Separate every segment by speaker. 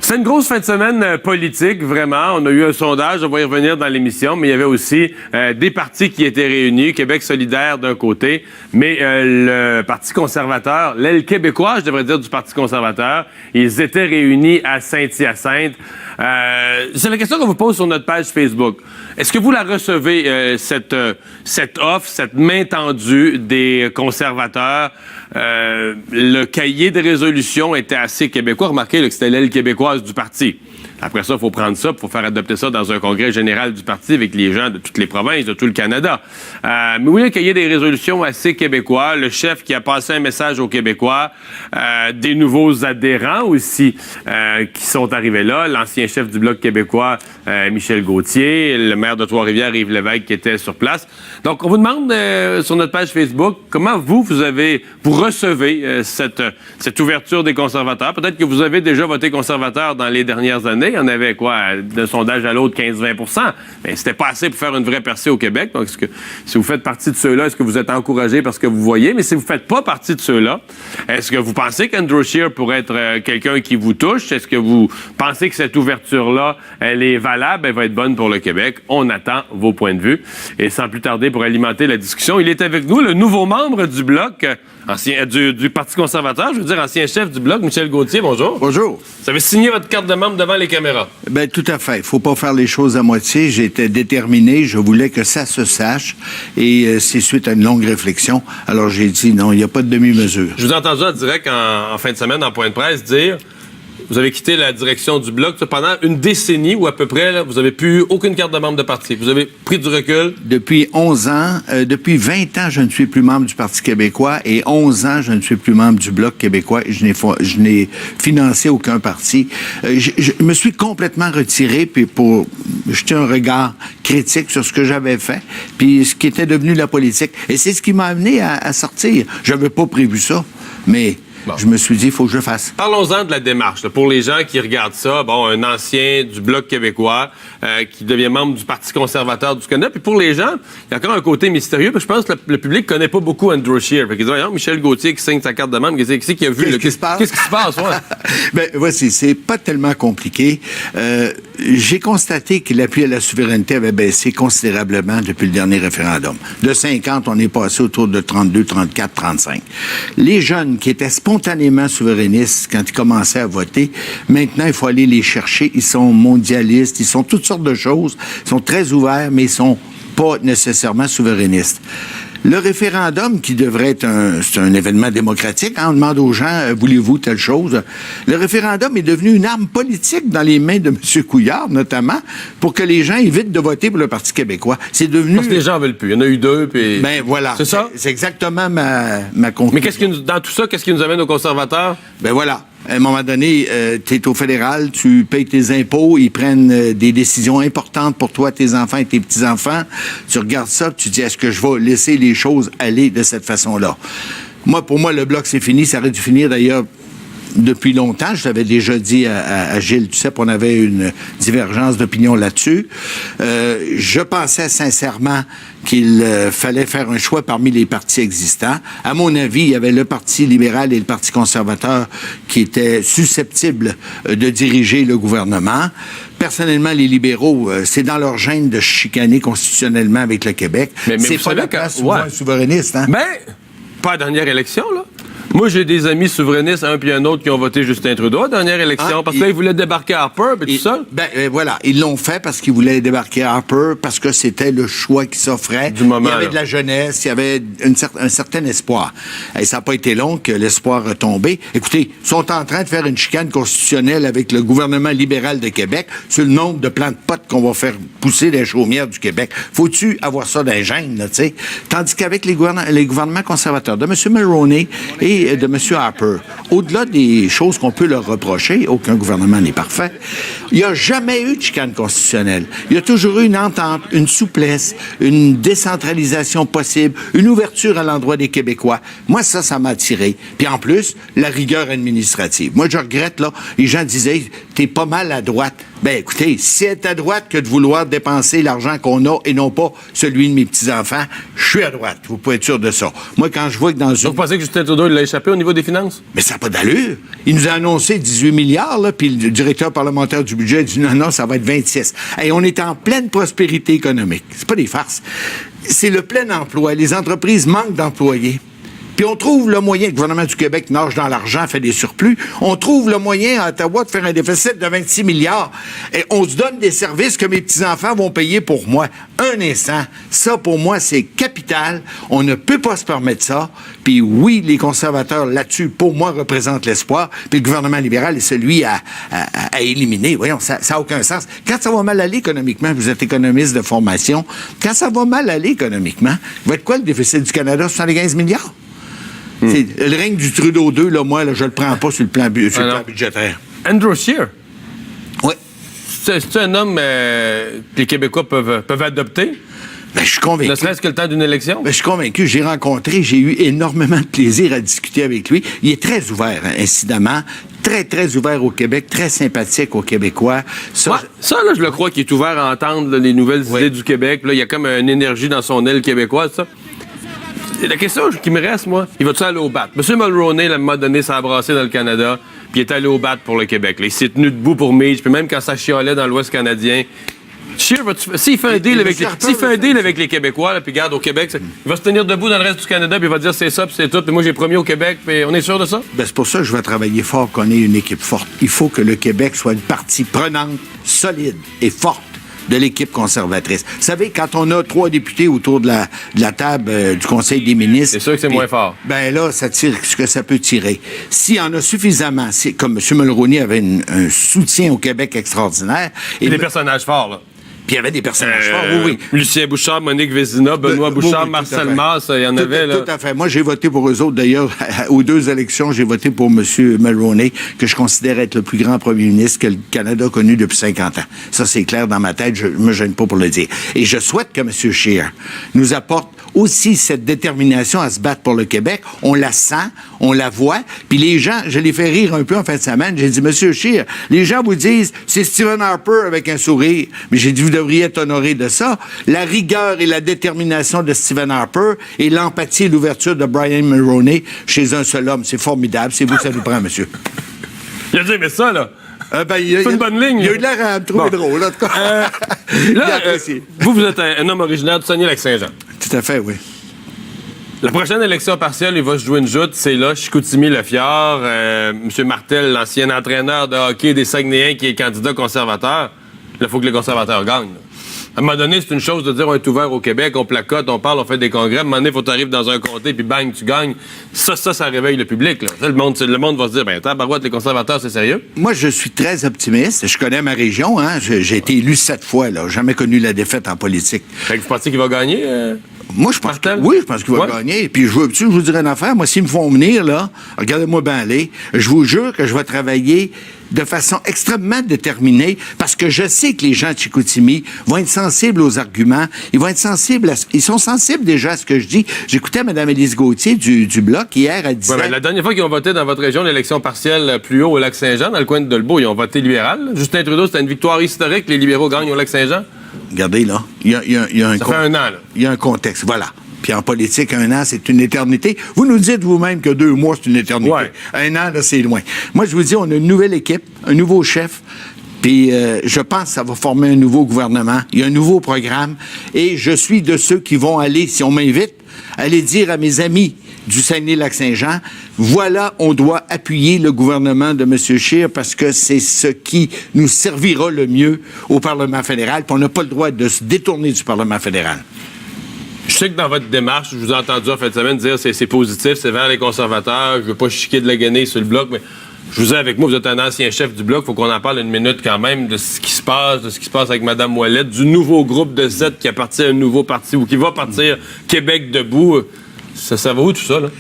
Speaker 1: C'est une grosse fin de semaine politique, vraiment. On a eu un sondage, on va y revenir dans l'émission, mais il y avait aussi des partis qui étaient réunis, Québec solidaire d'un côté, mais le Parti conservateur, l'aile québécoise, je devrais dire, du Parti conservateur, ils étaient réunis à Saint-Hyacinthe. C'est la question qu'on vous pose sur notre page Facebook. Est-ce que vous la recevez, cette offre, cette main tendue des conservateurs? Le cahier de résolution était assez québécois. Remarquez là, que c'était l'aile québécoise du parti. Après ça, il faut prendre ça pour faire adopter ça dans un congrès général du parti avec les gens de toutes les provinces, de tout le Canada. Mais oui, le cahier des résolutions assez québécois. Le chef qui a passé un message aux Québécois. Des nouveaux adhérents aussi qui sont arrivés là. L'ancien chef du Bloc québécois, Michel Gauthier. Le maire de Trois-Rivières, Yves Lévesque, qui était sur place. Donc, on vous demande sur notre page Facebook comment vous recevez cette ouverture des conservateurs. Peut-être que vous avez déjà voté conservateur dans les dernières années. Il y en avait d'un sondage à l'autre, 15-20 %. Mais c'était pas assez pour faire une vraie percée au Québec. Donc, si vous faites partie de ceux-là, est-ce que vous êtes encouragé parce que vous voyez? Mais si vous faites pas partie de ceux-là, est-ce que vous pensez qu'Andrew Scheer pourrait être quelqu'un qui vous touche? Est-ce que vous pensez que cette ouverture-là, elle est valable? Elle va être bonne pour le Québec? On attend vos points de vue. Et sans plus tarder, pour alimenter la discussion, il est avec nous, le nouveau membre du Bloc, du Parti conservateur, je veux dire ancien chef du Bloc, Michel Gauthier. Bonjour.
Speaker 2: Bonjour.
Speaker 1: Vous avez signé votre carte de membre devant les caméras.
Speaker 2: Ben tout à fait. Il faut pas faire les choses à moitié. J'étais déterminé. Je voulais que ça se sache. Et c'est suite à une longue réflexion. Alors j'ai dit non, il n'y a pas de demi-mesure.
Speaker 1: Je vous ai entendu en direct en fin de semaine, en point de presse, dire... Vous avez quitté la direction du Bloc pendant une décennie ou à peu près, là, vous n'avez plus aucune carte de membre de parti. Vous avez pris du recul?
Speaker 2: Depuis 11 ans, depuis 20 ans, je ne suis plus membre du Parti québécois et 11 ans, je ne suis plus membre du Bloc québécois et je n'ai financé aucun parti. Je me suis complètement retiré puis pour jeter un regard critique sur ce que j'avais fait puis ce qui était devenu la politique. Et c'est ce qui m'a amené à sortir. Je n'avais pas prévu ça, mais... Bon. Je me suis dit, il faut que je fasse.
Speaker 1: Parlons-en de la démarche. Là. Pour les gens qui regardent ça, un ancien du Bloc québécois qui devient membre du Parti conservateur du Canada. Puis pour les gens, il y a encore un côté mystérieux. Puis je pense que le public ne connaît pas beaucoup Andrew Scheer. Ils disent, Michel Gauthier qui signe sa carte de membre, qu'est-ce qu'il a vu?
Speaker 2: Qu'est-ce qui se passe?
Speaker 1: Qu'est-ce qui se passe? Ouais.
Speaker 2: Ben, voici, c'est pas tellement compliqué. J'ai constaté que l'appui à la souveraineté avait baissé considérablement depuis le dernier référendum. De 50, on est passé autour de 32, 34, 35. Les jeunes qui étaient spontanément souverainistes quand ils commençaient à voter, maintenant, il faut aller les chercher. Ils sont mondialistes, ils sont toutes sortes de choses. Ils sont très ouverts, mais ils sont pas nécessairement souverainistes. Le référendum, qui devrait être un événement démocratique, on demande aux gens, voulez-vous telle chose? Le référendum est devenu une arme politique dans les mains de M. Couillard, notamment, pour que les gens évitent de voter pour le Parti québécois. C'est devenu...
Speaker 1: Parce que les gens en veulent plus. Il y en a eu deux, puis...
Speaker 2: Ben voilà.
Speaker 1: C'est ça?
Speaker 2: C'est exactement ma conclusion.
Speaker 1: Mais dans tout ça, qu'est-ce qui nous amène aux conservateurs?
Speaker 2: Ben voilà. À un moment donné, tu es au fédéral, tu payes tes impôts, ils prennent des décisions importantes pour toi, tes enfants et tes petits-enfants. Tu regardes ça, tu dis, est-ce que je vais laisser les choses aller de cette façon-là? Pour moi, le Bloc, c'est fini. Ça aurait dû finir, d'ailleurs, depuis longtemps. Je l'avais déjà dit à Gilles Duceppe, on avait une divergence d'opinion là-dessus. Je pensais sincèrement qu'il fallait faire un choix parmi les partis existants. À mon avis, il y avait le Parti libéral et le Parti conservateur qui étaient susceptibles de diriger le gouvernement. Personnellement, les libéraux, c'est dans leur gêne de chicaner constitutionnellement avec le Québec.
Speaker 1: Mais
Speaker 2: c'est pas la place souvent un souverainiste, hein?
Speaker 1: Mais, pas à la dernière élection, là. Moi, j'ai des amis souverainistes, un puis un autre, qui ont voté Justin Trudeau à la dernière élection, parce que là, ils voulaient débarquer Harper, puis tout ça.
Speaker 2: Ben, voilà, ils l'ont fait parce qu'ils voulaient débarquer Harper, parce que c'était le choix qui s'offrait.
Speaker 1: Du moment,
Speaker 2: il y avait de la jeunesse, il y avait un certain espoir. Et ça n'a pas été long que l'espoir a tombé. Écoutez, ils sont en train de faire une chicane constitutionnelle avec le gouvernement libéral de Québec sur le nombre de plants de potes qu'on va faire pousser des chaumières du Québec. Faut-tu avoir ça dans les gènes, là, tu sais? Tandis qu'avec les gouvernements conservateurs de M. Mulroney et de M. Harper, au-delà des choses qu'on peut leur reprocher, aucun gouvernement n'est parfait, il n'y a jamais eu de chicane constitutionnelle. Il y a toujours eu une entente, une souplesse, une décentralisation possible, une ouverture à l'endroit des Québécois. Moi, ça m'a attiré. Puis en plus, la rigueur administrative. Moi, je regrette, là, les gens disaient, t'es pas mal à droite. Ben écoutez, si c'est à droite que de vouloir dépenser l'argent qu'on a et non pas celui de mes petits-enfants, je suis à droite. Vous pouvez être sûr de ça. Moi, quand je vois que dans une...
Speaker 1: Donc, vous pensez que Justin Trudeau, il l'a échappé? échappé au niveau des finances?
Speaker 2: Mais ça n'a pas d'allure. Il nous a annoncé 18 milliards, là, puis le directeur parlementaire du budget a dit non, ça va être 26. Et on est en pleine prospérité économique. C'est pas des farces. C'est le plein emploi. Les entreprises manquent d'employés. Puis on trouve le moyen, le gouvernement du Québec nage dans l'argent, fait des surplus, on trouve le moyen à Ottawa de faire un déficit de 26 milliards. Et on se donne des services que mes petits-enfants vont payer pour moi. Un instant, ça pour moi c'est capital. On ne peut pas se permettre ça. Puis oui, les conservateurs là-dessus, pour moi, représentent l'espoir. Puis le gouvernement libéral est celui à éliminer. Voyons, ça n'a aucun sens. Quand ça va mal aller économiquement, vous êtes économiste de formation, quand ça va mal aller économiquement, va être quoi le déficit du Canada? 75 milliards? C'est le règne du Trudeau 2, là, moi, là, je le prends pas sur le plan budgétaire.
Speaker 1: Andrew Scheer.
Speaker 2: Oui.
Speaker 1: C'est un homme que les Québécois peuvent adopter?
Speaker 2: Ben, je suis convaincu.
Speaker 1: Ne serait-ce que le temps d'une élection?
Speaker 2: Ben, je suis convaincu. J'ai eu énormément de plaisir à discuter avec lui. Il est très ouvert, incidemment. Très, très ouvert au Québec, très sympathique aux Québécois. Ça,
Speaker 1: là, je le crois qu'il est ouvert à entendre là, les nouvelles idées du Québec. Là, il y a comme une énergie dans son aile québécoise, ça. La question qui me reste, moi, il va-tu aller au bat? M. Mulroney, à un moment donné, s'est embrassé dans le Canada, puis il est allé au bat pour le Québec. Là. Il s'est tenu debout pour Mitch, puis même quand ça chialait dans l'Ouest canadien. Scheer, s'il fait un deal avec les Québécois, là, puis garde au Québec, il va se tenir debout dans le reste du Canada, puis il va dire c'est ça, puis c'est tout, puis moi j'ai promis au Québec, puis on est sûr de ça?
Speaker 2: Ben, c'est pour ça que je vais travailler fort qu'on ait une équipe forte. Il faut que le Québec soit une partie prenante, solide et forte de l'équipe conservatrice. Vous savez, quand on a 3 députés autour de la table du Conseil des ministres...
Speaker 1: C'est sûr que c'est moins fort.
Speaker 2: Ben là, ça tire ce que ça peut tirer. S'il y en a suffisamment, comme M. Mulroney avait un soutien au Québec extraordinaire...
Speaker 1: Et des personnages forts, là.
Speaker 2: Puis il y avait des personnages forts, oui.
Speaker 1: Lucien Bouchard, Monique Vézina, Benoît Bouchard, oui, Marcel Masse, il y en avait, là.
Speaker 2: Tout à fait. Moi, j'ai voté pour eux autres. D'ailleurs, aux 2 élections, j'ai voté pour M. Mulroney, que je considère être le plus grand premier ministre que le Canada a connu depuis 50 ans. Ça, c'est clair dans ma tête. Je me gêne pas pour le dire. Et je souhaite que M. Scheer nous apporte aussi cette détermination à se battre pour le Québec. On la sent, on la voit. Puis les gens, je les fais rire un peu en fin de semaine. J'ai dit, M. Scheer, les gens vous disent, c'est Stephen Harper avec un sourire. Mais j'ai dit, vous devriez être honoré de ça. La rigueur et la détermination de Stephen Harper et l'empathie et l'ouverture de Brian Mulroney chez un seul homme. C'est formidable. C'est vous que ça nous prend, monsieur.
Speaker 1: Il a dit, mais ça, là.
Speaker 2: C'est
Speaker 1: une bonne ligne.
Speaker 2: Il a eu l'air à me trouver drôle, en tout cas.
Speaker 1: Vous êtes un homme originaire de Saguenay-Lac-Saint-Jean.
Speaker 2: Tout à fait, oui.
Speaker 1: La prochaine élection partielle, il va se jouer une joute. C'est là, Chicoutimi-Le-Fjord. M. Martel, l'ancien entraîneur de hockey des Saguenayens qui est candidat conservateur. Il faut que les conservateurs gagnent. Là. À un moment donné, c'est une chose de dire on est ouvert au Québec, on placote, on parle, on fait des congrès. À un moment donné, il faut que tu arrives dans un comté, puis bang, tu gagnes. Ça réveille le public. Là. Ça, le monde va se dire, ben, tabarouette, les conservateurs, c'est sérieux? Moi,
Speaker 2: je suis très optimiste. Je connais ma région. Hein. J'ai été élu 7 fois. Là. Jamais connu la défaite en politique.
Speaker 1: Fait que vous pensez qu'il va gagner?
Speaker 2: Moi, je pense je pense qu'il va gagner. Puis je vous dirais une affaire. Moi, s'ils me font venir, là, regardez-moi bien aller, je vous jure que je vais travailler de façon extrêmement déterminée parce que je sais que les gens de Chicoutimi vont être sensibles aux arguments. Ils vont être sensibles ils sont sensibles déjà à ce que je dis. J'écoutais Mme Élise Gauthier du Bloc hier, elle disait...
Speaker 1: Ouais, la dernière fois qu'ils ont voté dans votre région l'élection partielle plus haut au Lac-Saint-Jean, dans le coin de Dolbeau, ils ont voté libéral. Justin Trudeau, c'était une victoire historique. Les libéraux gagnent au Lac-Saint-Jean.
Speaker 2: Regardez, là. Il y a un
Speaker 1: ça fait un an, là.
Speaker 2: Il y a un contexte. Voilà. Puis en politique, 1 an, c'est une éternité. Vous nous dites vous-même que 2 mois, c'est une éternité.
Speaker 1: Ouais.
Speaker 2: 1 an, là, c'est loin. Moi, je vous dis, on a une nouvelle équipe, un nouveau chef. Puis je pense que ça va former un nouveau gouvernement. Il y a un nouveau programme. Et je suis de ceux qui vont aller, si on m'invite, aller dire à mes amis du Saguenay-Lac-Saint-Jean, voilà, on doit appuyer le gouvernement de M. Scheer parce que c'est ce qui nous servira le mieux au Parlement fédéral. Puis on n'a pas le droit de se détourner du Parlement fédéral.
Speaker 1: Je sais que dans votre démarche, je vous ai entendu en fin de semaine dire que c'est positif, c'est vers les conservateurs, je veux pas chiquer de la guenille sur le Bloc, mais je vous ai avec moi, vous êtes un ancien chef du Bloc, il faut qu'on en parle une minute quand même de ce qui se passe avec Mme Ouellette, du nouveau groupe de 7 qui appartient à un nouveau parti ou qui va partir Québec debout. Ça va où tout ça, là?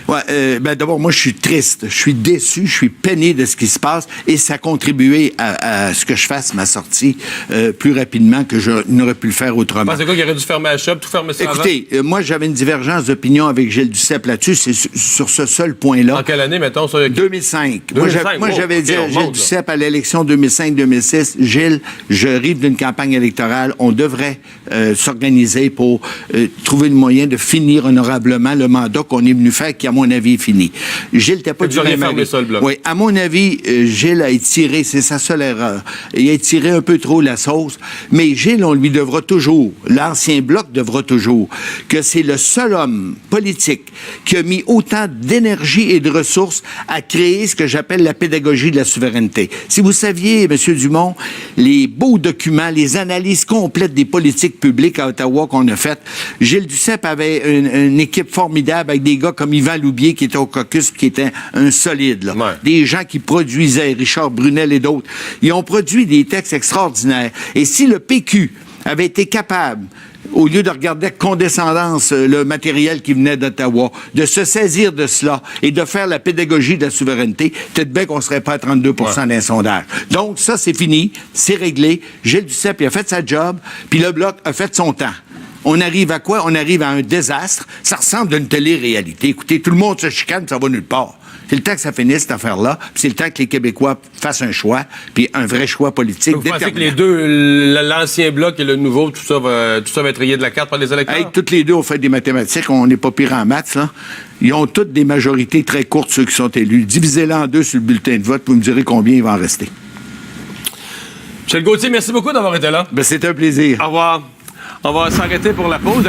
Speaker 2: Ouais, d'abord, moi, je suis triste, je suis déçu, je suis peiné de ce qui se passe et ça a contribué à ce que je fasse ma sortie plus rapidement que je n'aurais pu le faire autrement.
Speaker 1: C'est quoi qu'il aurait dû fermer la shop, tout fermer ça
Speaker 2: Écoutez, moi, j'avais une divergence d'opinion avec Gilles Duceppe là-dessus, c'est sur ce seul point-là.
Speaker 1: En quelle année, mettons? Ça?
Speaker 2: 2005. Moi, j'avais dit à Gilles Duceppe à l'élection 2005-2006, Gilles, je rive d'une campagne électorale, on devrait s'organiser pour trouver le moyen de finir honorablement simplement le mandat qu'on est venu faire, qui, à mon avis, est fini. Gilles, t'as pas
Speaker 1: Vous auriez fermé ça, le bloc.
Speaker 2: Oui, à mon avis, Gilles a étiré, c'est sa seule erreur. Il a étiré un peu trop la sauce, mais Gilles, on lui devra toujours, l'ancien bloc devra toujours, que c'est le seul homme politique qui a mis autant d'énergie et de ressources à créer ce que j'appelle la pédagogie de la souveraineté. Si vous saviez, M. Dumont, les beaux documents, les analyses complètes des politiques publiques à Ottawa qu'on a faites, Gilles Duceppe avait une équipe formidable avec des gars comme Yvan Loubier qui était au caucus, qui était un solide, là.
Speaker 1: Ouais.
Speaker 2: Des gens qui produisaient, Richard Brunel et d'autres. Ils ont produit des textes extraordinaires. Et si le PQ avait été capable, au lieu de regarder avec condescendance le matériel qui venait d'Ottawa, de se saisir de cela et de faire la pédagogie de la souveraineté, peut-être bien qu'on ne serait pas à 32 d'un sondage. Donc, ça, c'est fini, c'est réglé. Gilles Duceppe, il a fait sa job, puis le Bloc a fait son temps. On arrive à quoi? On arrive à un désastre. Ça ressemble à une télé-réalité. Écoutez, tout le monde se chicane, ça va nulle part. C'est le temps que ça finisse, cette affaire-là, puis c'est le temps que les Québécois fassent un choix, puis un vrai choix politique.
Speaker 1: Vous pensez que les deux, l'ancien bloc et le nouveau, tout ça va être rayé de la carte par les électeurs?
Speaker 2: Hey, toutes les deux ont fait des mathématiques, on n'est pas pire en maths, là. Ils ont toutes des majorités très courtes, ceux qui sont élus. Divisez-les en deux sur le bulletin de vote, vous me direz combien il va en rester.
Speaker 1: Michel Gauthier, merci beaucoup d'avoir été là.
Speaker 2: Ben, c'est un plaisir.
Speaker 1: Au revoir. On va s'arrêter pour la pause.